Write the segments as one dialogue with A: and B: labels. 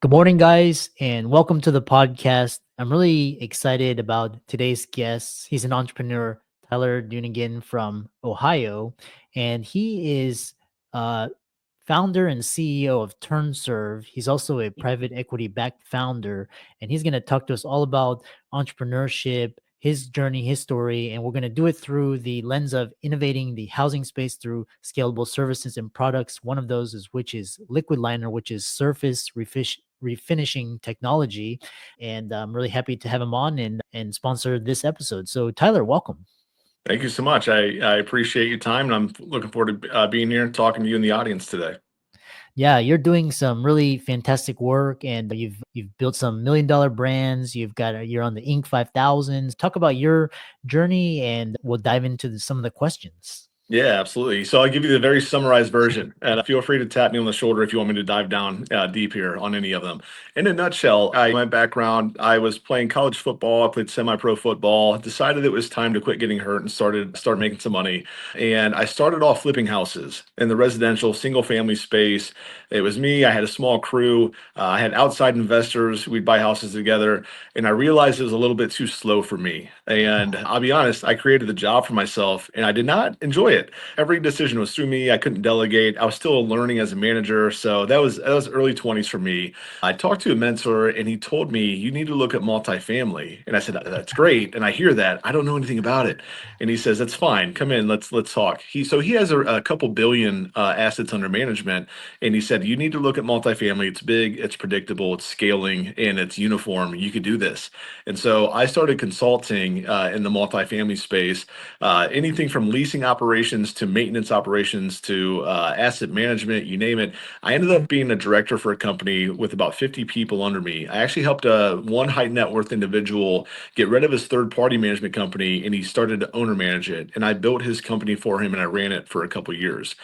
A: Good morning, guys, and welcome to the podcast. I'm really excited about today's guest. He's an entrepreneur, Tyler Dunagin from Ohio, and he is founder and CEO of TurnServe. He's also a private equity backed founder, and he's going to talk to us all about entrepreneurship, his journey, his story, and we're going to do it through the lens of innovating the housing space through scalable services and products. One of those is which is Liquid Liner, which is surface refinishing technology. And I'm really happy to have him on and sponsor this episode. So Tyler, welcome.
B: Thank you so much. I appreciate your time, and I'm looking forward to being here and talking to you in the audience today.
A: Yeah, you're doing some really fantastic work, and you've built some $1 million brands. You're on the Inc. 5000. Talk about your journey, and we'll dive into some of the questions.
B: Yeah, absolutely. So I'll give you the very summarized version, and feel free to tap me on the shoulder if you want me to dive down deep here on any of them. In a nutshell, my background, I was playing college football. I played semi-pro football. Decided it was time to quit getting hurt and start making some money. And I started off flipping houses in the residential single-family space. It was me. I had a small crew. I had outside investors. We'd buy houses together, and I realized it was a little bit too slow for me. And I'll be honest, I created the job for myself, and I did not enjoy it. Every decision was through me. I couldn't delegate. I was still learning as a manager. So that was early 20s for me. I talked to a mentor and he told me, you need to look at multifamily. And I said, that's great. And I hear that. I don't know anything about it. And he says, that's fine. Come in. Let's talk. He has a couple billion assets under management. And he said, you need to look at multifamily. It's big, it's predictable, it's scaling, and it's uniform. You could do this. And so I started consulting in the multifamily space, anything from leasing operations to maintenance operations to asset management, you name it. I ended up being a director for a company with about 50 people under me. I actually helped one high net worth individual get rid of his third party management company, and he started to owner manage it. And I built his company for him and I ran it for a couple years.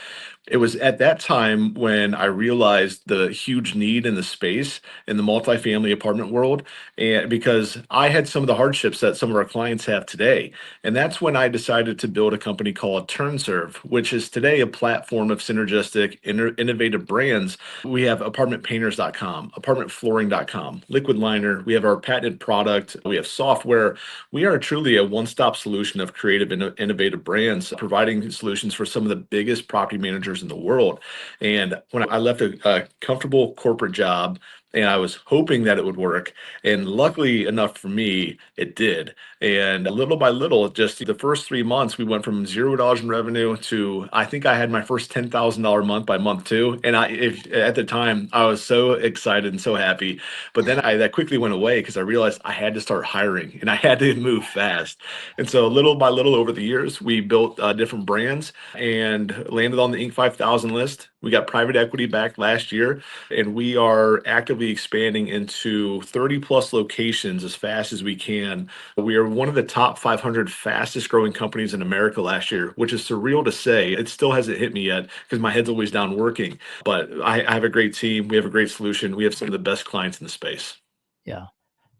B: It was at that time when I realized the huge need in the space in the multifamily apartment world, and because I had some of the hardships that some of our clients have today. And that's when I decided to build a company called TurnServe, which is today a platform of synergistic, innovative brands. We have apartmentpainters.com, apartmentflooring.com, Liquid Liner. We have our patented product. We have software. We are truly a one-stop solution of creative, innovative brands, providing solutions for some of the biggest property managers in the world. And when I left a comfortable corporate job, and I was hoping that it would work. And luckily enough for me, it did. And little by little, just the first 3 months, we went from $0 in revenue to I think I had my first $10,000 month by month two. And at the time, I was so excited and so happy. But then that quickly went away because I realized I had to start hiring and I had to move fast. And so little by little over the years, we built different brands and landed on the Inc. 5000 list. We got private equity back last year, and we are actively expanding into 30 plus locations as fast as we can. We are one of the top 500 fastest growing companies in America last year, which is surreal to say. It still hasn't hit me yet because my head's always down working. But I have a great team. We have a great solution. We have some of the best clients in the space.
A: Yeah,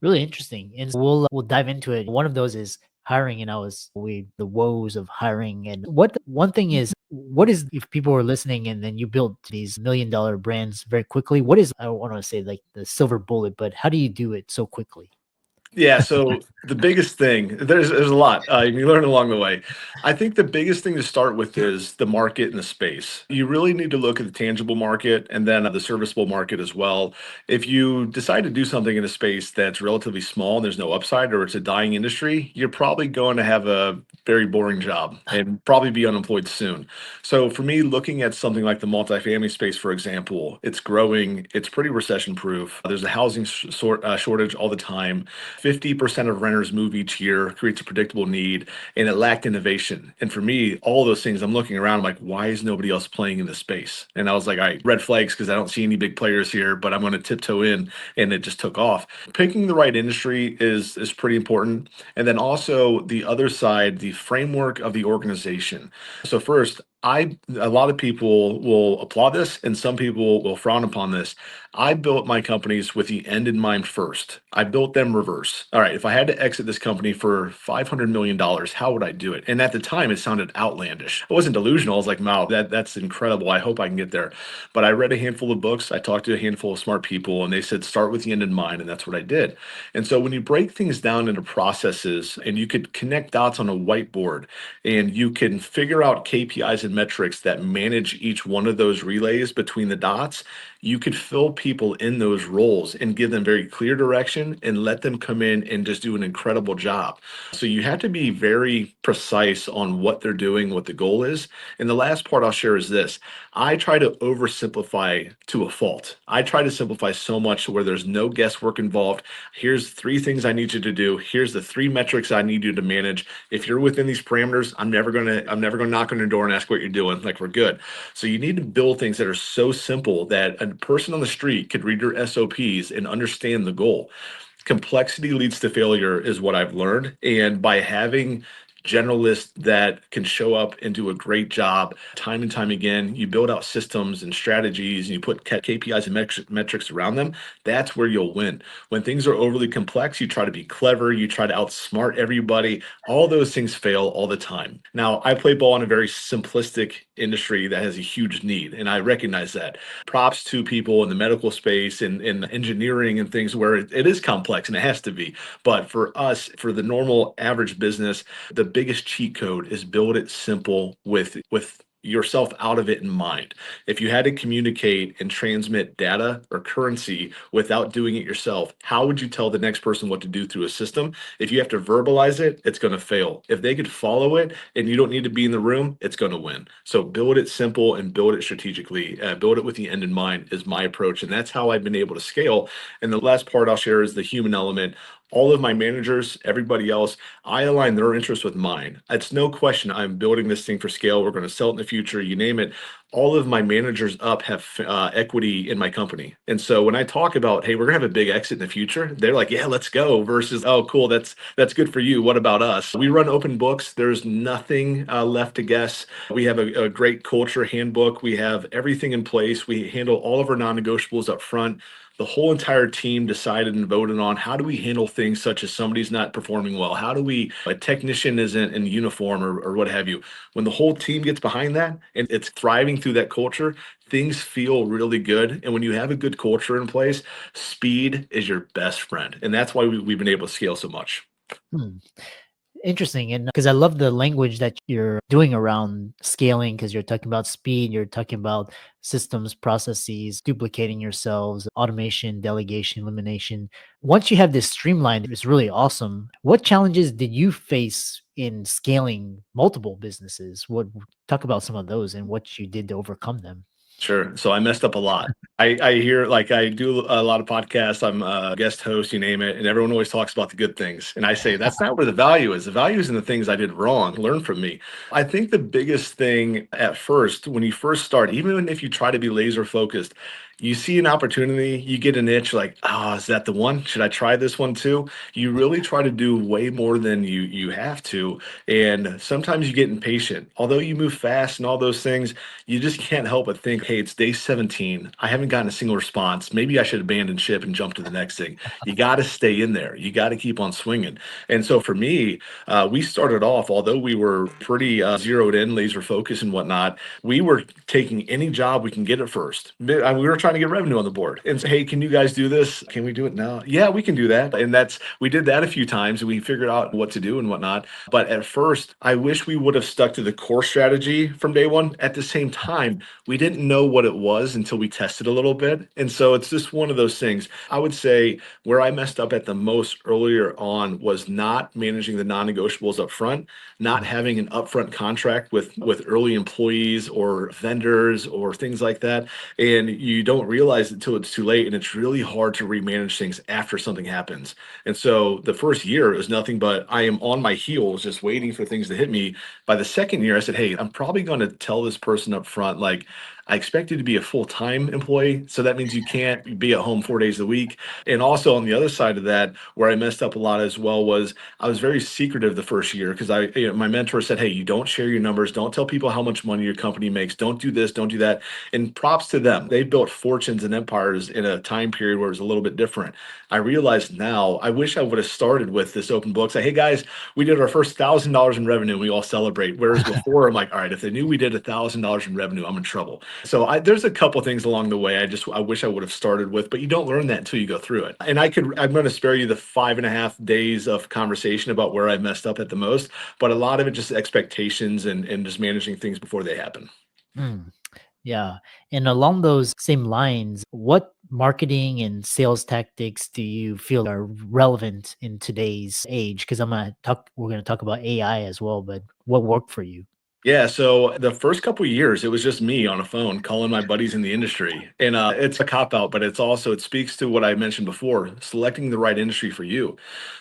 A: really interesting. And we'll dive into it. One of those is hiring, and the woes of hiring. And one thing is, what is, if people are listening and then you build these $1 million brands very quickly, what is, I don't want to say like the silver bullet, but how do you do it so quickly?
B: Yeah, so the biggest thing, there's a lot you learn along the way. I think the biggest thing to start with is the market and the space. You really need to look at the tangible market and then the serviceable market as well. If you decide to do something in a space that's relatively small and there's no upside or it's a dying industry, you're probably going to have a very boring job and probably be unemployed soon. So for me, looking at something like the multifamily space, for example, it's growing, it's pretty recession proof. There's a housing shortage all the time. 50% of renters move each year, creates a predictable need, and it lacked innovation. And for me, all those things, I'm looking around, I'm like, why is nobody else playing in this space? And I was like, all right, red flags because I don't see any big players here, but I'm going to tiptoe in, and it just took off. Picking the right industry is pretty important. And then also the other side, the framework of the organization. So first, A lot of people will applaud this and some people will frown upon this. I built my companies with the end in mind first. I built them reverse. All right, if I had to exit this company for $500 million, how would I do it? And at the time, it sounded outlandish. I wasn't delusional. I was like, wow, that's incredible. I hope I can get there. But I read a handful of books. I talked to a handful of smart people, and they said, start with the end in mind. And that's what I did. And so when you break things down into processes and you could connect dots on a whiteboard and you can figure out KPIs and metrics that manage each one of those relays between the dots, you could fill people in those roles and give them very clear direction and let them come in and just do an incredible job. So you have to be very precise on what they're doing, what the goal is. And the last part I'll share is this. I try to oversimplify to a fault. I try to simplify so much where there's no guesswork involved. Here's three things I need you to do. Here's the three metrics I need you to manage. If you're within these parameters, I'm never gonna knock on your door and ask what you're doing. Like, we're good. So you need to build things that are so simple that a person on the street could read your SOPs and understand the goal. Complexity leads to failure is what I've learned. And by having generalists that can show up and do a great job time and time again, you build out systems and strategies and you put KPIs and metrics around them. That's where you'll win. When things are overly complex, you try to be clever, you try to outsmart everybody. All those things fail all the time. Now, I play ball in a very simplistic industry that has a huge need, and I recognize that. Props to people in the medical space and in engineering and things where it is complex and it has to be. But for us, for the normal average business, the biggest cheat code is build it simple with yourself out of it in mind. If you had to communicate and transmit data or currency without doing it yourself, how would you tell the next person what to do through a system? If you have to verbalize it, it's going to fail. If they could follow it and you don't need to be in the room, it's going to win. So build it simple and build it strategically. Build it with the end in mind is my approach. And that's how I've been able to scale. And the last part I'll share is the human element. All of my managers, everybody else, I align their interests with mine. It's no question I'm building this thing for scale. We're going to sell it in the future, you name it. All of my managers up have equity in my company. And so when I talk about, hey, we're going to have a big exit in the future, they're like, yeah, let's go, versus, oh, cool, that's good for you. What about us? We run open books. There's nothing left to guess. We have a great culture handbook. We have everything in place. We handle all of our non-negotiables up front. The whole entire team decided and voted on how do we handle things such as somebody's not performing well? How do we, a technician isn't in uniform or what have you? When the whole team gets behind that and it's thriving through that culture, things feel really good. And when you have a good culture in place, speed is your best friend. And that's why we've been able to scale so much.
A: Hmm. Interesting. And because I love the language that you're doing around scaling, because you're talking about speed, you're talking about systems, processes, duplicating yourselves, automation, delegation, elimination. Once you have this streamlined, it's really awesome. What challenges did you face in scaling multiple businesses? What talk about some of those and what you did to overcome them?
B: Sure. So I messed up a lot. I hear like I do a lot of podcasts. I'm a guest host, you name it, and everyone always talks about the good things. And I say that's not where the value is. The value is in the things I did wrong. Learn from me. I think the biggest thing at first, when you first start, even if you try to be laser focused, you see an opportunity, you get an itch, like, oh, is that the one? Should I try this one too? You really try to do way more than you have to. And sometimes you get impatient. Although you move fast and all those things, you just can't help but think, hey, it's day 17. I haven't gotten a single response. Maybe I should abandon ship and jump to the next thing. You got to stay in there. You got to keep on swinging. And so for me, we started off, although we were pretty zeroed in, laser focused and whatnot, we were taking any job we can get at first. We were trying to get revenue on the board and say, hey, can you guys do this? Can we do it now? Yeah, we can do that. And we did that a few times and we figured out what to do and whatnot. But at first, I wish we would have stuck to the core strategy from day one. At the same time, we didn't know what it was until we tested a little bit. And so it's just one of those things. I would say where I messed up at the most earlier on was not managing the non-negotiables up front, not having an upfront contract with early employees or vendors or things like that. And you don't don't realize it until it's too late, and it's really hard to remanage things after something happens. And so the first year is nothing but I am on my heels just waiting for things to hit me. By the second year, I said, hey, I'm probably going to tell this person up front, like, I expect you to be a full-time employee. So that means you can't be at home 4 days a week. And also on the other side of that, where I messed up a lot as well was I was very secretive the first year because my mentor said, hey, you don't share your numbers. Don't tell people how much money your company makes. Don't do this. Don't do that. And props to them. They built fortunes and empires in a time period where it was a little bit different. I realize now, I wish I would have started with this open book. Say, hey guys, we did our first $1,000 in revenue. We all celebrate. Whereas before, I'm like, all right, if they knew we did $1,000 in revenue, I'm in trouble. So there's a couple things along the way I wish I would have started with, but you don't learn that until you go through it. And I'm going to spare you the 5.5 days of conversation about where I messed up at the most, but a lot of it just expectations and just managing things before they happen.
A: Mm, yeah. And along those same lines, what marketing and sales tactics do you feel are relevant in today's age? Because we're gonna talk about AI as well, but what worked for you?
B: Yeah, so the first couple of years, it was just me on a phone calling my buddies in the industry. And it's a cop out, but it speaks to what I mentioned before, selecting the right industry for you.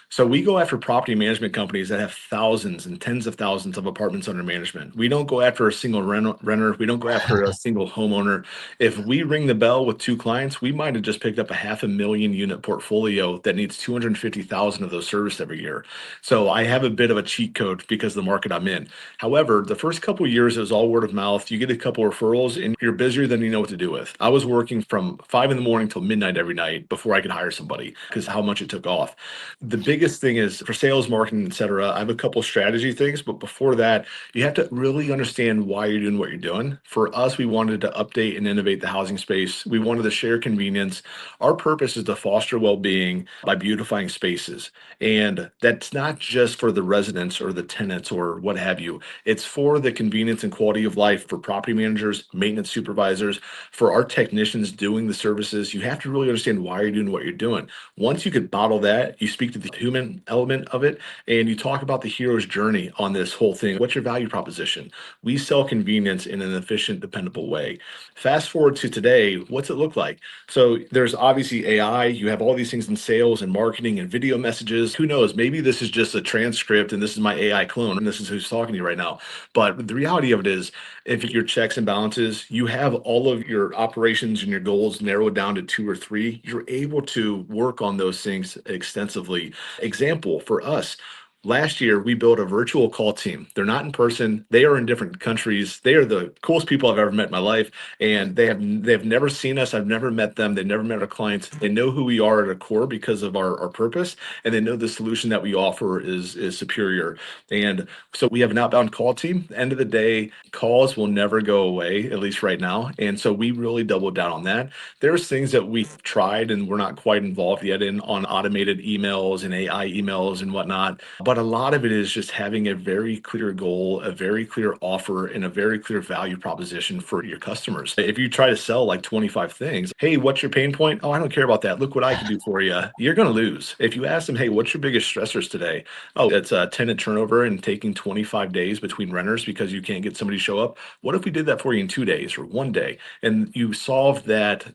B: So we go after property management companies that have thousands and tens of thousands of apartments under management. We don't go after a single renter. We don't go after a single homeowner. If we ring the bell with two clients, we might have just picked up a 500,000 unit portfolio that needs 250,000 of those serviced every year. So I have a bit of a cheat code because of the market I'm in. However, the first couple of years, it was all word of mouth. You get a couple referrals and you're busier than you know what to do with. I was working from 5 in the morning till midnight every night before I could hire somebody because how much it took off. The biggest thing is for sales, marketing, et cetera. I have a couple strategy things, but before that, you have to really understand why you're doing what you're doing. For us, we wanted to update and innovate the housing space. We wanted to share convenience. Our purpose is to foster well-being by beautifying spaces. And that's not just for the residents or the tenants or what have you. It's for the convenience and quality of life for property managers, maintenance supervisors, for our technicians doing the services. You have to really understand why you're doing what you're doing. Once you could bottle that, you speak to the human element of it, and you talk about the hero's journey on this whole thing. What's your value proposition? We sell convenience in an efficient, dependable way. Fast forward to today, what's it look like? So there's obviously AI. You have all these things in sales and marketing and video messages. Who knows? Maybe this is just a transcript and this is my AI clone and this is who's talking to you right now. But the reality of it is, if your checks and balances, you have all of your operations and your goals narrowed down to two or three, you're able to work on those things extensively. Example for us, last year we built a virtual call team. They're not in person. They are in different countries. They are the coolest people I've ever met in my life, and they have never seen us. I've never met them. They've never met our clients. They know who we are at a core because of our purpose, and they know the solution that we offer is superior. And so we have an outbound call team. End of the day, calls will never go away, at least right now. And so we really doubled down on that. There's things that we've tried and we're not quite involved yet in on automated emails and AI emails and whatnot. But a lot of it is just having a very clear goal, a very clear offer, and a very clear value proposition for your customers. If you try to sell like 25 things, hey, what's your pain point? Oh, I don't care about that. Look what I can do for you. You're going to lose. If you ask them, hey, what's your biggest stressors today? Oh, it's a tenant turnover and taking 25 days between renters because you can't get somebody to show up. What if we did that for you in 2 days or one day? And you solve that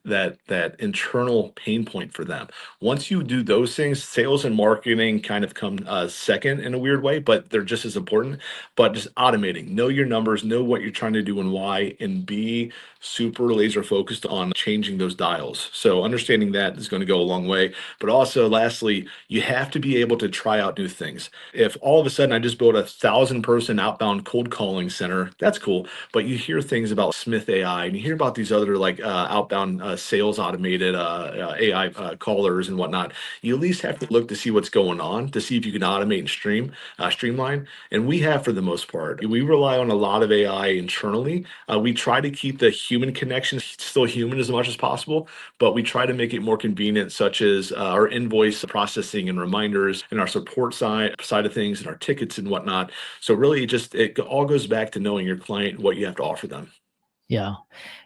B: internal pain point for them. Once you do those things, sales and marketing kind of come second in a weird way, but they're just as important. But just automating, know your numbers, know what you're trying to do and why, and be super laser focused on changing those dials. So understanding that is going to go a long way. But also, lastly, you have to be able to try out new things. If all of a sudden I just built 1,000 person outbound cold calling center, that's cool. But you hear things about Smith AI and you hear about these other like outbound sales automated AI callers and whatnot. You at least have to look to see what's going on to see if you can automate and streamline. And we have for the most part. We rely on a lot of AI internally. We try to keep the human connection still human as much as possible, but we try to make it more convenient, such as our invoice processing and reminders and our support side of things and our tickets and whatnot. So really it all goes back to knowing your client, what you have to offer them.
A: Yeah.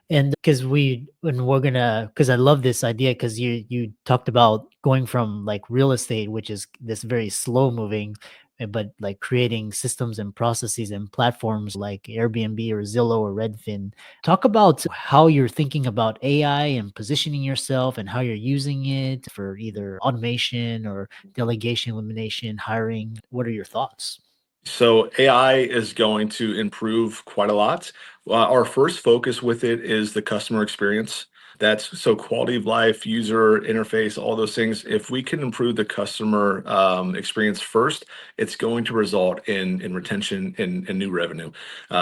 A: And because I love this idea because you talked about going from like real estate, which is this very slow moving, but like creating systems and processes and platforms like Airbnb or Zillow or Redfin. Talk about how you're thinking about AI and positioning yourself and how you're using it for either automation or delegation, elimination, hiring. What are your thoughts?
B: So AI is going to improve quite a lot. Our first focus with it is the customer experience. That's so quality of life, user interface, all those things. If we can improve the customer experience first, it's going to result in retention and new revenue.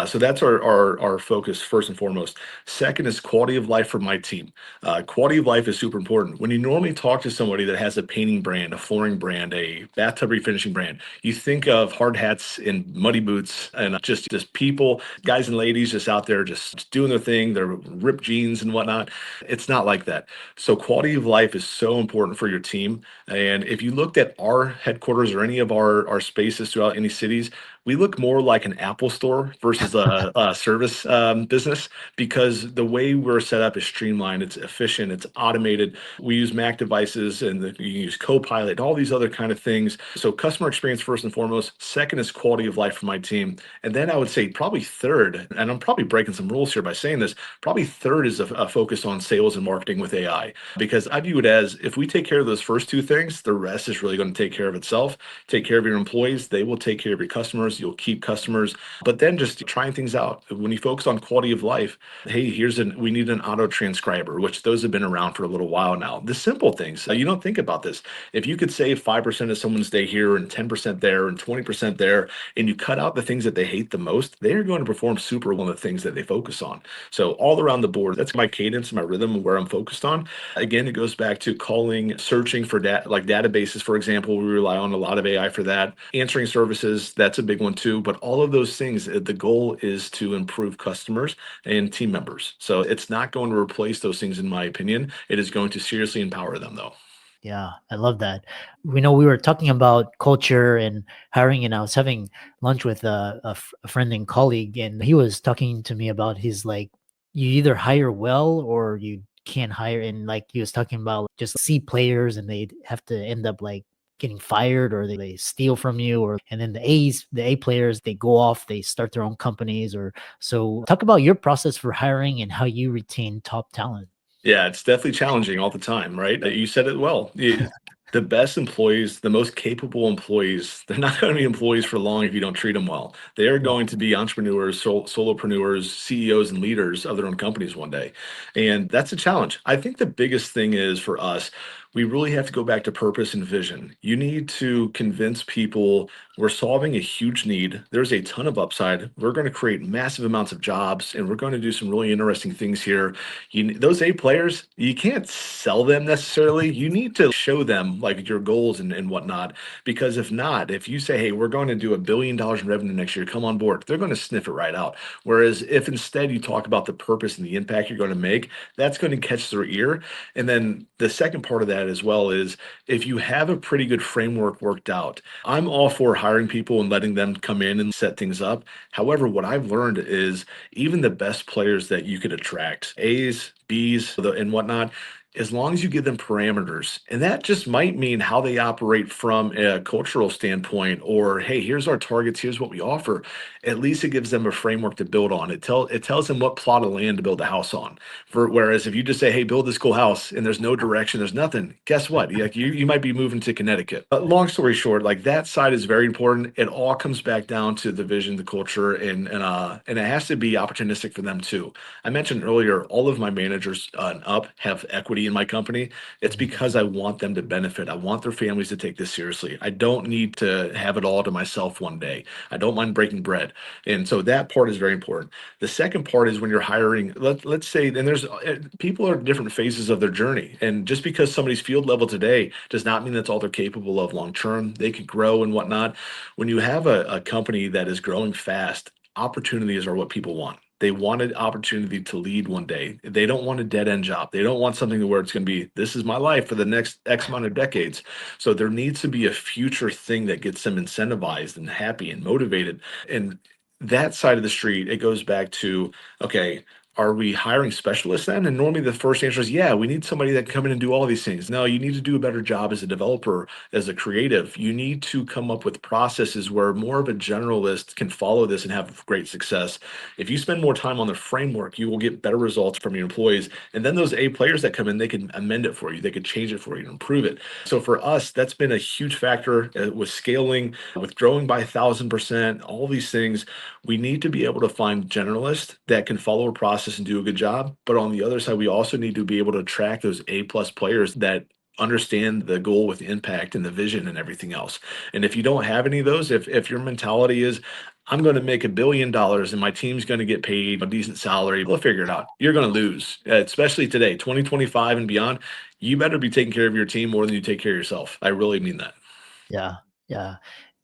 B: So that's our focus first and foremost. Second is quality of life for my team. Quality of life is super important. When you normally talk to somebody that has a painting brand, a flooring brand, a bathtub refinishing brand, you think of hard hats and muddy boots and just people, guys and ladies just out there just doing their thing, their ripped jeans and whatnot. It's not like that. So quality of life is so important for your team. And if you looked at our headquarters or any of our spaces throughout any cities, we look more like an Apple store versus a service business because the way we're set up is streamlined, it's efficient, it's automated. We use Mac devices and you use Copilot, all these other kind of things. So customer experience first and foremost. Second is quality of life for my team. And then I would say probably third, and I'm probably breaking some rules here by saying this, probably third is a focus on sales and marketing with AI. Because I view it as if we take care of those first two things, the rest is really going to take care of itself. Take care of your employees, they will take care of your customers, you'll keep customers. But then just trying things out. When you focus on quality of life, hey, we need an auto transcriber, which those have been around for a little while now. The simple things, you don't think about this. If you could save 5% of someone's day here and 10% there and 20% there, and you cut out the things that they hate the most, they are going to perform super well in the things that they focus on. So all around the board, that's my cadence, my rhythm, where I'm focused on. Again, it goes back to calling, searching for like databases, for example. We rely on a lot of AI for that. Answering services, that's a big one too. But all of those things, the goal is to improve customers and team members. So it's not going to replace those things, in my opinion. It is going to seriously empower them, though.
A: Yeah, I love that. We know we were talking about culture and hiring, and I was having lunch with a friend and colleague, and he was talking to me about his like, you either hire well or you can't hire. And like he was talking about just C players, and they have to end up like getting fired or they steal from you, or and then the A players, they go off, they start their own companies. Or so talk about your process for hiring and how you retain top talent.
B: Yeah, it's definitely challenging all the time, right? You said it well. The best employees, the most capable employees, they're not going to be employees for long if you don't treat them well. They are
A: Yeah.
B: going to be entrepreneurs, solopreneurs, CEOs, and leaders of their own companies one day. And that's a challenge. I think the biggest thing is for us, we really have to go back to purpose and vision. You need to convince people we're solving a huge need. There's a ton of upside. We're going to create massive amounts of jobs, and we're going to do some really interesting things here. Those A players, you can't sell them necessarily. You need to show them like your goals and whatnot. Because if not, if you say, hey, we're going to do $1 billion in revenue next year, come on board, they're going to sniff it right out. Whereas if instead you talk about the purpose and the impact you're going to make, that's going to catch their ear. And then the second part of that as well is if you have a pretty good framework worked out, I'm all for hiring people and letting them come in and set things up. However, what I've learned is even the best players that you could attract, A's, B's, and whatnot, as long as you give them parameters, and that just might mean how they operate from a cultural standpoint, or hey, here's our targets, here's what we offer. At least it gives them a framework to build on. It tells them what plot of land to build a house on. Whereas if you just say, hey, build this cool house, and there's no direction, there's nothing. Guess what? You might be moving to Connecticut. But long story short, like that side is very important. It all comes back down to the vision, the culture, and it has to be opportunistic for them too. I mentioned earlier, all of my managers and up have equity in my company. It's
A: Mhm.
B: because I want them to benefit. I want their families to take this seriously. I don't need to have it all to myself one day. I don't mind breaking bread. And so that part is very important. The second part is when you're hiring, let's say, and there's people are at different phases of their journey. And just because somebody's field level today does not mean that's all they're capable of long term. They could grow and whatnot. When you have a company that is growing fast, opportunities are what people want. They want an opportunity to lead one day. They don't want a dead end job. They don't want something where it's going to be, this is my life for the next X amount of decades. So there needs to be a future thing that gets them incentivized and happy and motivated. And that side of the street, it goes back to, okay, Are we hiring specialists then? And normally the first answer is, yeah, we need somebody that can come in and do all these things. No, you need to do a better job as a developer, as a creative. You need to come up with processes where more of a generalist can follow this and have great success. If you spend more time on the framework, you will get better results from your employees. And then those A players that come in, they can amend it for you. They could change it for you and improve it. So for us, that's been a huge factor with scaling, with growing by 1,000%, all these things. We need to be able to find generalists that can follow a process and do a good job. But on the other side, we also need to be able to attract those A plus players that understand the goal with impact and the vision and everything else. And if you don't have any of those, if your mentality is, I'm going to make $1 billion and my team's going to get paid a decent salary, we'll figure it out. You're going to lose, especially today, 2025 and beyond. You better be taking care of your team more than you take care of yourself. I really mean that.
A: Yeah, yeah.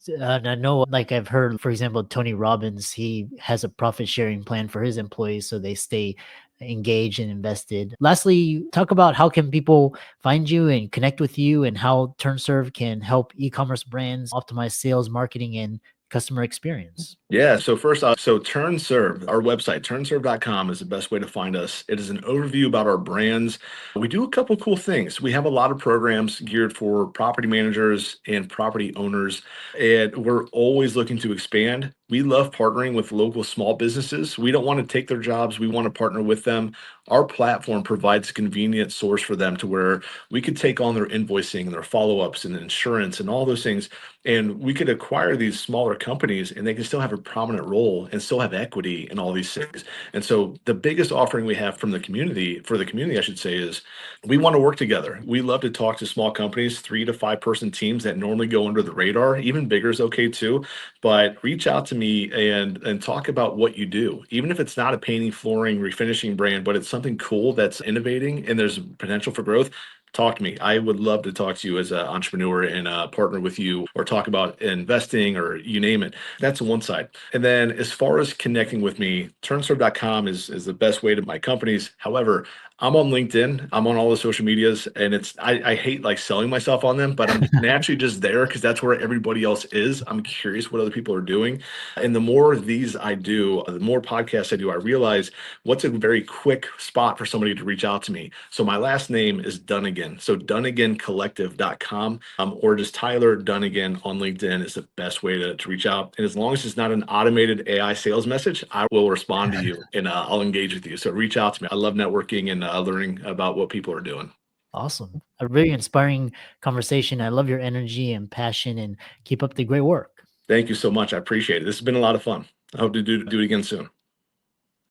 A: And I know, like I've heard, for example, Tony Robbins, he has a profit sharing plan for his employees so they stay engaged and invested. Lastly, talk about how can people find you and connect with you and how TurnServe can help e-commerce brands optimize sales, marketing, and customer experience.
B: Yeah. So first off, so TurnServe, our website, turnserve.com is the best way to find us. It is an overview about our brands. We do a couple cool things. We have a lot of programs geared for property managers and property owners, and we're always looking to expand. We love partnering with local small businesses. We don't want to take their jobs. We want to partner with them. Our platform provides a convenient source for them to where we could take on their invoicing and their follow-ups and insurance and all those things, and we could acquire these smaller companies and they can still have a prominent role and still have equity in all these things. And so the biggest offering we have from the community, for the community I should say, is we want to work together. We love to talk to small companies, 3 to 5 person teams that normally go under the radar. Even bigger is okay too, but reach out to me and talk about what you do. Even if it's not a painting, flooring, refinishing brand, but it's something cool that's innovating and there's potential for growth, talk to me. I would love to talk to you as an entrepreneur and partner with you or talk about investing or you name it. That's one side. And then as far as connecting with me, turnserve.com is the best way to my companies. However, I'm on LinkedIn. I'm on all the social medias, and I hate like selling myself on them, but I'm naturally just there because that's where everybody else is. I'm curious what other people are doing. And the more of these I do, the more podcasts I do, I realize what's a very quick spot for somebody to reach out to me. So my last name is Dunagin. So DunaginCollective.com or just Tyler Dunagin on LinkedIn is the best way to reach out. And as long as it's not an automated AI sales message, I will respond to you and I'll engage with you. So reach out to me. I love networking and learning about what people are doing.
A: Awesome. A very inspiring conversation. I love your energy and passion and keep up the great work.
B: Thank you so much. I appreciate it. This has been a lot of fun. I hope to do it again soon.